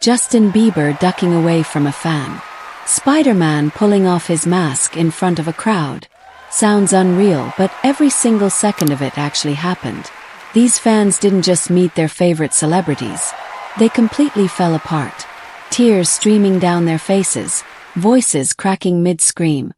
Justin Bieber ducking away from a fan. Spider-Man pulling off his mask in front of a crowd. Sounds unreal, but every single second of it actually happened. These fans didn't just meet their favorite celebrities. They completely fell apart. Tears streaming down their faces, voices cracking mid-scream,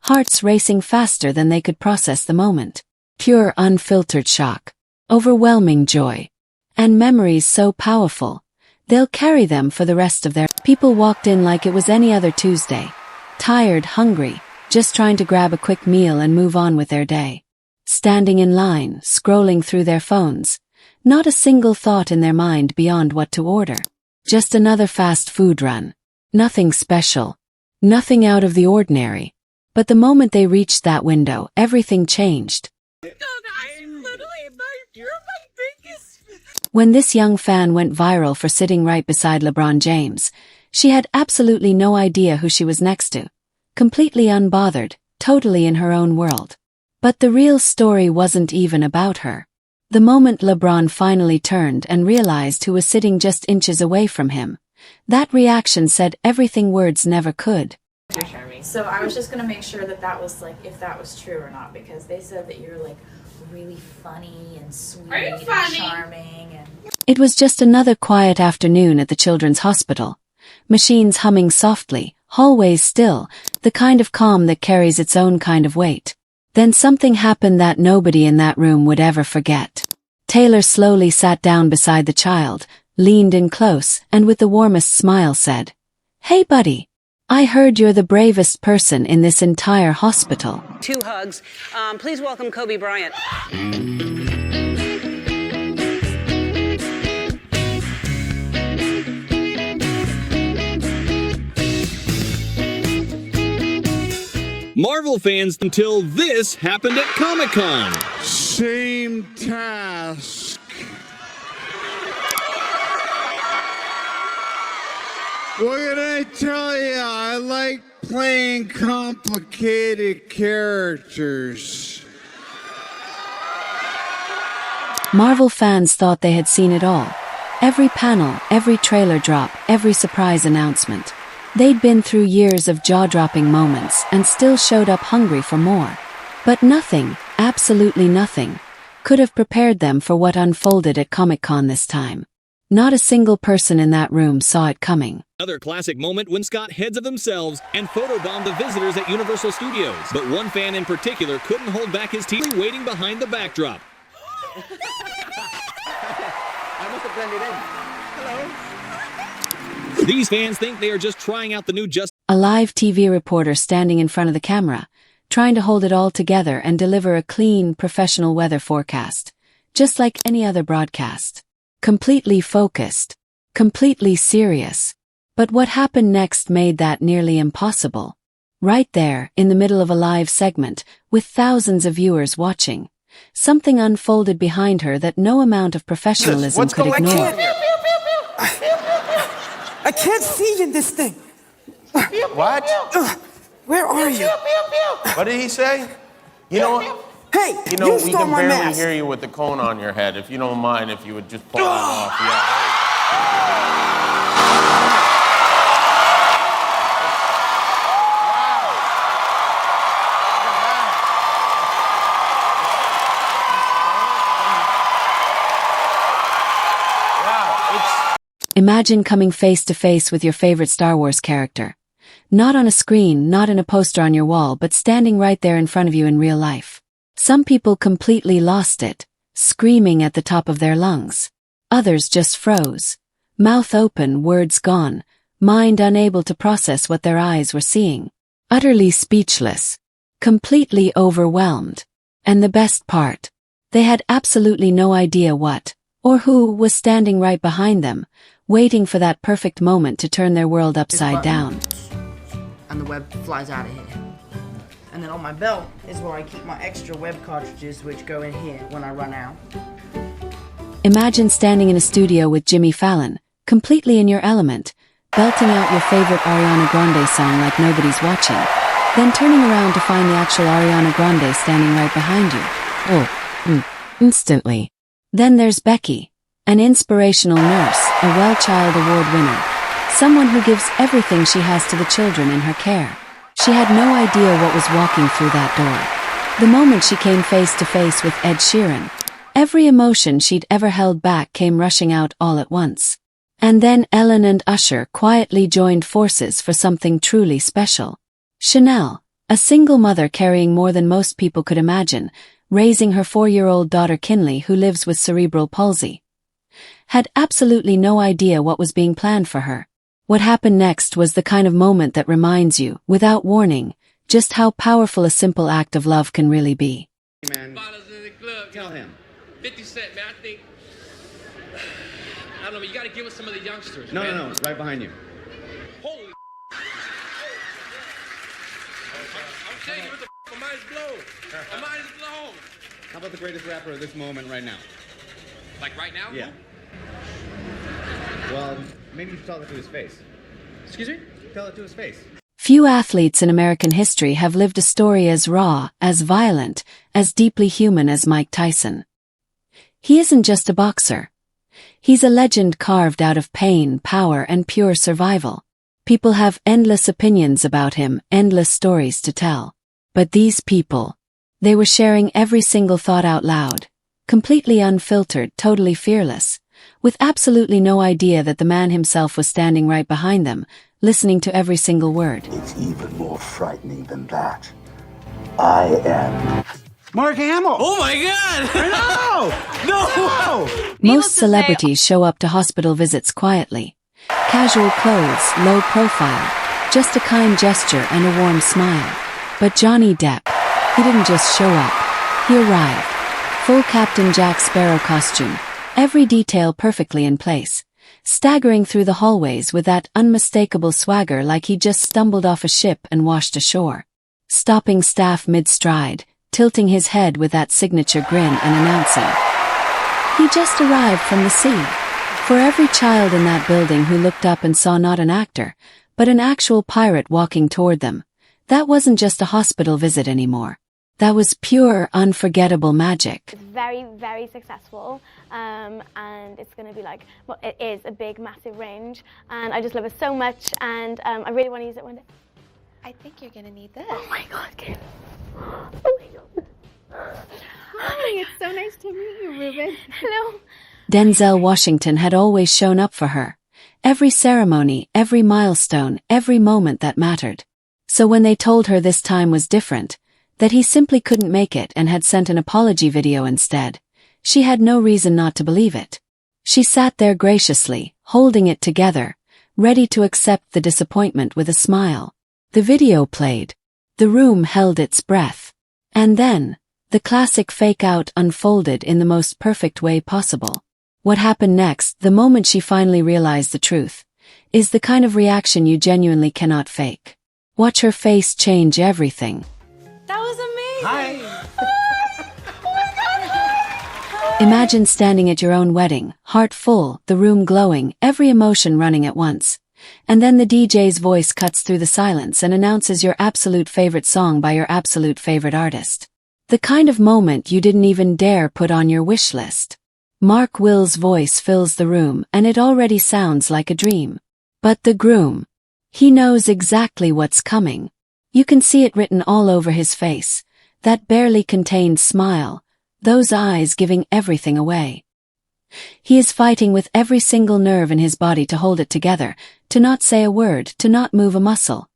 hearts racing faster than they could process the moment. Pure unfiltered shock, overwhelming joy, and memories so powerful, they'll carry them for the rest of their... People walked in like it was any other Tuesday. Tired, hungry, just trying to grab a quick meal and move on with their day. Standing in line, scrolling through their phones. Not a single thought in their mind beyond what to order. Just another fast food run. Nothing special. Nothing out of the ordinary. But the moment they reached that window, everything changed. When this young fan went viral for sitting right beside LeBron James, she had absolutely no idea who she was next to. Completely unbothered, totally in her own world. But the real story wasn't even about her. The moment LeBron finally turned and realized who was sitting just inches away from him, that reaction said everything words never could. So I was just gonna make sure that that was like, if that was true or not, because they said that you're like really funny and sweet and charming and... It was just another quiet afternoon at the children's hospital. Machines humming softly, hallways still, the kind of calm that carries its own kind of weight. Then something happened that nobody in that room would ever forget. Taylor slowly sat down beside the child, leaned in close, and with the warmest smile said, "Hey buddy, I heard you're the bravest person in this entire hospital." 2 hugs. Please welcome Kobe Bryant. Marvel fans until this happened at Comic-Con. Same task. What can I tell you? I like playing complicated characters. Marvel fans thought they had seen it all. Every panel, every trailer drop, every surprise announcement. They'd been through years of jaw-dropping moments and still showed up hungry for more. But nothing, absolutely nothing, could have prepared them for what unfolded at Comic-Con this time. Not a single person in that room saw it coming. Another classic moment when Scott heads of themselves and photobombed the visitors at Universal Studios. But one fan in particular couldn't hold back his tears, waiting behind the backdrop. I must have blended in. Hello. These fans think they are just trying out the new A live TV reporter standing in front of the camera, trying to hold it all together and deliver a clean, professional weather forecast, just like any other broadcast. Completely focused, completely serious. But what happened next made that nearly impossible. Right there, in the middle of a live segment, with thousands of viewers watching, something unfolded behind her that no amount of professionalism could ignore. I can't see in this thing. What? Where are you? What did he say? You know what? Hey, You know, we stole can my barely mask. hear you with the cone on your head. If you don't mind, if you would just pull that off. Yeah. Imagine coming face to face with your favorite Star Wars character. Not on a screen, not in a poster on your wall, but standing right there in front of you in real life. Some people completely lost it, screaming at the top of their lungs. Others just froze. Mouth open, words gone, mind unable to process what their eyes were seeing. Utterly speechless. Completely overwhelmed. And the best part, they had absolutely no idea what, or who, was standing right behind them, waiting for that perfect moment to turn their world upside down. And the web flies out of here. And then on my belt is where I keep my extra web cartridges, which go in here when I run out. Imagine standing in a studio with Jimmy Fallon, completely in your element, belting out your favorite Ariana Grande song like nobody's watching, then turning around to find the actual Ariana Grande standing right behind you. Instantly. Then there's Becky, an inspirational nurse, a Well Child Award winner, Someone who gives everything she has to the children in her care. She had no idea what was walking through that door. The moment she came face to face with Ed Sheeran, every emotion she'd ever held back came rushing out all at once. And then Ellen and Usher quietly joined forces for something truly special. Chanel, a single mother carrying more than most people could imagine, raising her 4-year-old daughter Kinley, who lives with cerebral palsy, had absolutely no idea what was being planned for her. What happened next was the kind of moment that reminds you, without warning, just how powerful a simple act of love can really be. Man. Tell him. 50 Cent, man, I don't know, you gotta give us some of the youngsters. No, man. no, right behind you. Holy I'm telling you, what the my mind is blown. My mind is blown. How about the greatest rapper of this moment right now? Like right now? Yeah. Well, maybe you should tell it to his face. Excuse me? Tell it to his face. Few athletes in American history have lived a story as raw, as violent, as deeply human as Mike Tyson. He isn't just a boxer. He's a legend carved out of pain, power, and pure survival. People have endless opinions about him, endless stories to tell. But these people, they were sharing every single thought out loud, completely unfiltered, totally fearless, with absolutely no idea that the man himself was standing right behind them, listening to every single word. It's even more frightening than that. I am Mark Hamill! Oh my God! No! Most celebrities show up to hospital visits quietly. Casual clothes, low profile, just a kind gesture and a warm smile. But Johnny Depp, he didn't just show up. He arrived. Full Captain Jack Sparrow costume, every detail perfectly in place. Staggering through the hallways with that unmistakable swagger like he just stumbled off a ship and washed ashore. Stopping staff mid-stride, tilting his head with that signature grin and announcing, "He just arrived from the sea." For every child in that building who looked up and saw not an actor, but an actual pirate walking toward them, that wasn't just a hospital visit anymore. That was pure, unforgettable magic. It's very, very successful, and it's going to be like, well, it is a big, massive range, and I just love it so much, and I really want to use it one day. I think you're gonna need this. Oh my God, Kim. Oh my God. Hi, it's so nice to meet you, Ruben. Hello. Denzel Washington had always shown up for her. Every ceremony, every milestone, every moment that mattered. So when they told her this time was different, that he simply couldn't make it and had sent an apology video instead, she had no reason not to believe it. She sat there graciously, holding it together, ready to accept the disappointment with a smile. The video played. The room held its breath. And then, the classic fake-out unfolded in the most perfect way possible. What happened next, the moment she finally realized the truth, is the kind of reaction you genuinely cannot fake. Watch her face change everything. That was amazing. Hi. Imagine standing at your own wedding, heart full, the room glowing, every emotion running at once. And then the DJ's voice cuts through the silence and announces your absolute favorite song by your absolute favorite artist. The kind of moment you didn't even dare put on your wish list. Mark Will's voice fills the room and it already sounds like a dream. But the groom, he knows exactly what's coming. You can see it written all over his face, that barely contained smile, those eyes giving everything away. He is fighting with every single nerve in his body to hold it together, to not say a word, to not move a muscle,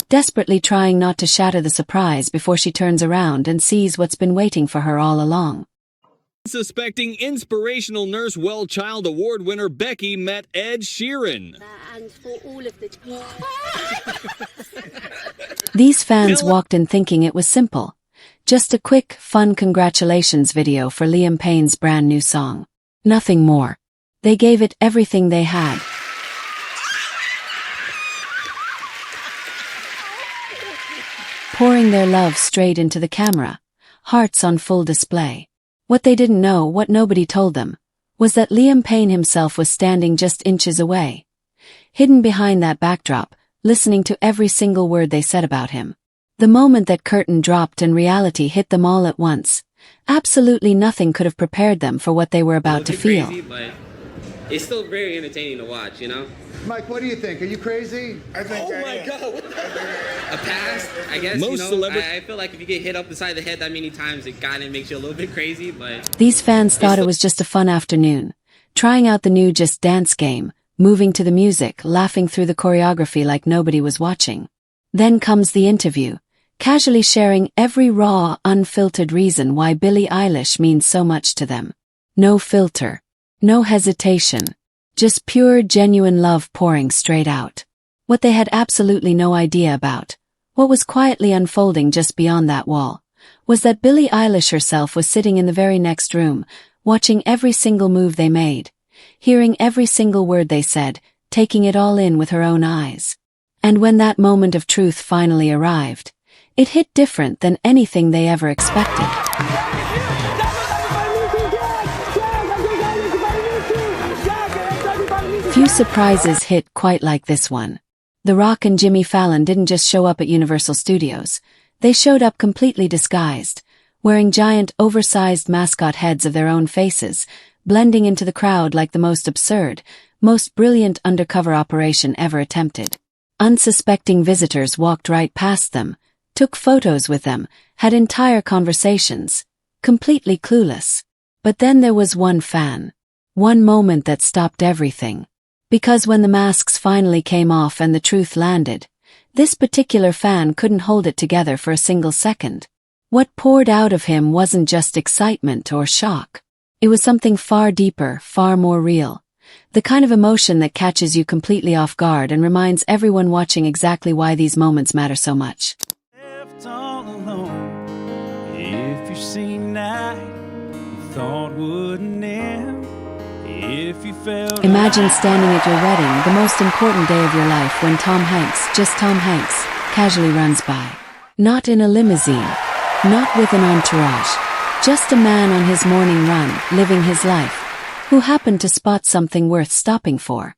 desperately trying not to shatter the surprise before she turns around and sees what's been waiting for her all along. Suspecting Inspirational Nurse Well Child Award winner Becky met Ed Sheeran. And for all of the... These fans walked in thinking it was simple. Just a quick, fun congratulations video for Liam Payne's brand new song. Nothing more. They gave it everything they had. Pouring their love straight into the camera, hearts on full display. What they didn't know, what nobody told them, was that Liam Payne himself was standing just inches away. Hidden behind that backdrop, listening to every single word they said about him. The moment that curtain dropped and reality hit them all at once, absolutely nothing could have prepared them for what they were about to feel. Crazy, but it's still very entertaining to watch, you know? Mike, what do you think? Are you crazy? I think God, what A pass, I guess, Most you know? celebrities. I feel like if you get hit up beside the head that many times, it kind of makes you a little bit crazy, but... These fans thought it was just a fun afternoon, trying out the new Just Dance game, moving to the music, laughing through the choreography like nobody was watching. Then comes the interview, casually sharing every raw, unfiltered reason why Billie Eilish means so much to them. No filter. No hesitation. Just pure, genuine love pouring straight out. What they had absolutely no idea about, what was quietly unfolding just beyond that wall, was that Billie Eilish herself was sitting in the very next room, watching every single move they made, hearing every single word they said, taking it all in with her own eyes. And when that moment of truth finally arrived, it hit different than anything they ever expected. Few surprises hit quite like this one. The Rock and Jimmy Fallon didn't just show up at Universal Studios, they showed up completely disguised, wearing giant, oversized mascot heads of their own faces, blending into the crowd like the most absurd, most brilliant undercover operation ever attempted. Unsuspecting visitors walked right past them, took photos with them, had entire conversations, completely clueless. But then there was one fan. One moment that stopped everything. Because when the masks finally came off and the truth landed, this particular fan couldn't hold it together for a single second. What poured out of him wasn't just excitement or shock. It was something far deeper, far more real. The kind of emotion that catches you completely off guard and reminds everyone watching exactly why these moments matter so much. Left all alone. If you seen night, you thought wouldn't end. If you felt Imagine standing at your wedding, the most important day of your life, when Tom Hanks, just Tom Hanks, casually runs by. Not in a limousine, not with an entourage, just a man on his morning run, living his life, who happened to spot something worth stopping for.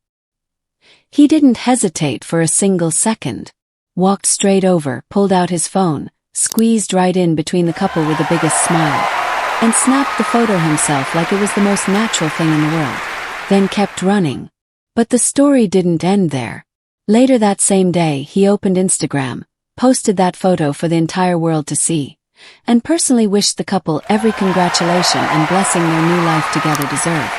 He didn't hesitate for a single second. Walked straight over, pulled out his phone, squeezed right in between the couple with the biggest smile, and snapped the photo himself like it was the most natural thing in the world, then kept running. But the story didn't end there. Later that same day, he opened Instagram, posted that photo for the entire world to see, and personally wished the couple every congratulation and blessing their new life together deserved.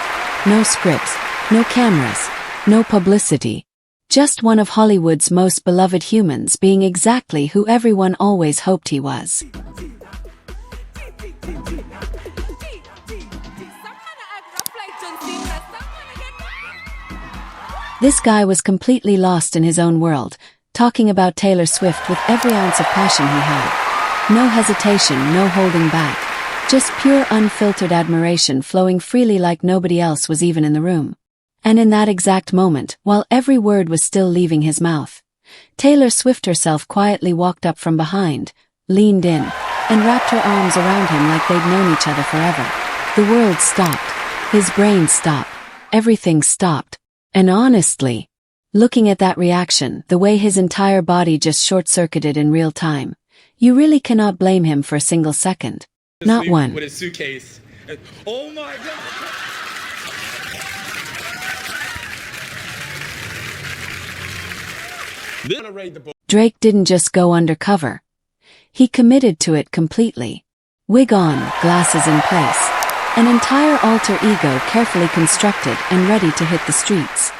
No scripts, no cameras, no publicity. Just one of Hollywood's most beloved humans being exactly who everyone always hoped he was. This guy was completely lost in his own world, talking about Taylor Swift with every ounce of passion he had. No hesitation, no holding back. Just pure unfiltered admiration flowing freely like nobody else was even in the room. And in that exact moment, while every word was still leaving his mouth, Taylor Swift herself quietly walked up from behind, leaned in, and wrapped her arms around him like they'd known each other forever. The world stopped. His brain stopped. Everything stopped. And honestly, looking at that reaction, the way his entire body just short-circuited in real time, you really cannot blame him for a single second. Not one. With his suitcase. Oh my God! Drake didn't just go undercover. He committed to it completely. Wig on, glasses in place. An entire alter ego carefully constructed and ready to hit the streets.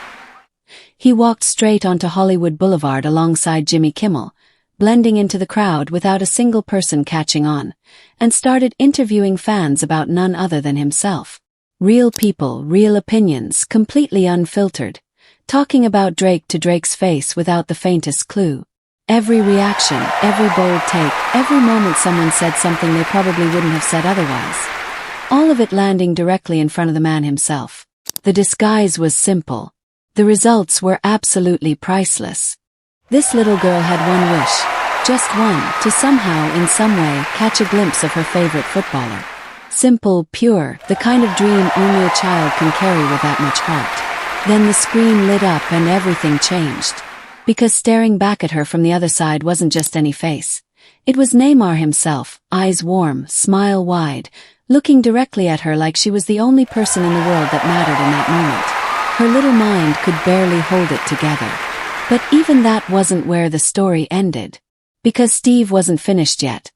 He walked straight onto Hollywood Boulevard alongside Jimmy Kimmel, blending into the crowd without a single person catching on, and started interviewing fans about none other than himself. Real people, real opinions, completely unfiltered, talking about Drake to Drake's face without the faintest clue. Every reaction, every bold take, every moment someone said something they probably wouldn't have said otherwise. All of it landing directly in front of the man himself. The disguise was simple. The results were absolutely priceless. This little girl had one wish, just one, to somehow, in some way, catch a glimpse of her favorite footballer. Simple, pure, the kind of dream only a child can carry with that much heart. Then the screen lit up and everything changed. Because staring back at her from the other side wasn't just any face. It was Neymar himself, eyes warm, smile wide, looking directly at her like she was the only person in the world that mattered in that moment. Her little mind could barely hold it together. But even that wasn't where the story ended. Because Steve wasn't finished yet.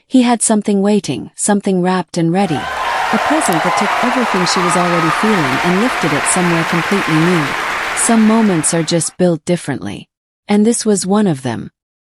He had something waiting, something wrapped and ready. A present that took everything she was already feeling and lifted it somewhere completely new. Some moments are just built differently. And this was one of them.